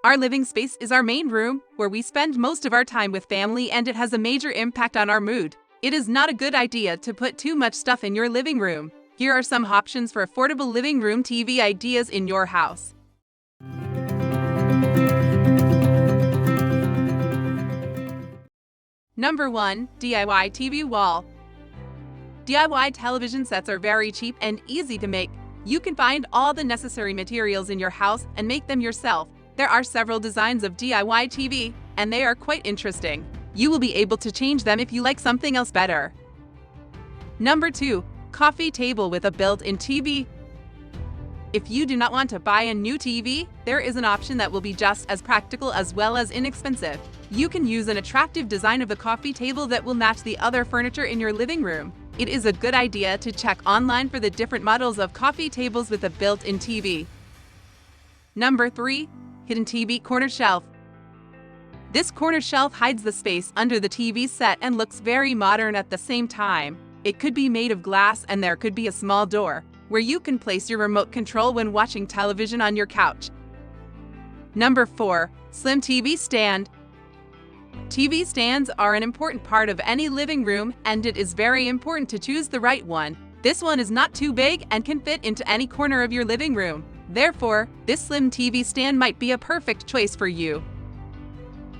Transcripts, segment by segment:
Our living space is our main room, where we spend most of our time with family, and it has a major impact on our mood. It is not a good idea to put too much stuff in your living room. Here are some options for affordable living room TV ideas in your house. Number 1. DIY TV wall. DIY television sets are very cheap and easy to make. You can find all the necessary materials in your house and make them yourself. There are several designs of DIY TV, and they are quite interesting. You will be able to change them if you like something else better. Number 2. Coffee table with a built-in TV. If you do not want to buy a new TV, there is an option that will be just as practical as well as inexpensive. You can use an attractive design of a coffee table that will match the other furniture in your living room. It is a good idea to check online for the different models of coffee tables with a built-in TV. Number 3. Hidden TV corner shelf. This corner shelf hides the space under the TV set and looks very modern at the same time. It could be made of glass, and there could be a small door where you can place your remote control when watching television on your couch. Number 4. Slim TV stand. TV stands are an important part of any living room, and it is very important to choose the right one. This one is not too big and can fit into any corner of your living room. Therefore, this slim TV stand might be a perfect choice for you.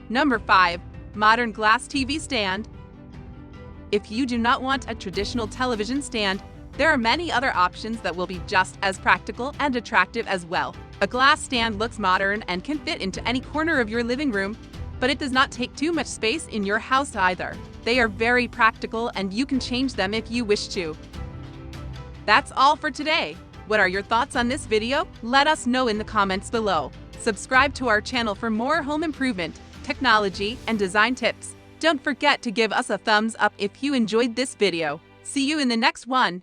Number 5. Modern glass TV stand. If you do not want a traditional television stand, there are many other options that will be just as practical and attractive as well. A glass stand looks modern and can fit into any corner of your living room, but it does not take too much space in your house either. They are very practical, and you can change them if you wish to. That's all for today. What are your thoughts on this video? Let us know in the comments below. Subscribe to our channel for more home improvement, technology, and design tips. Don't forget to give us a thumbs up if you enjoyed this video. See you in the next one.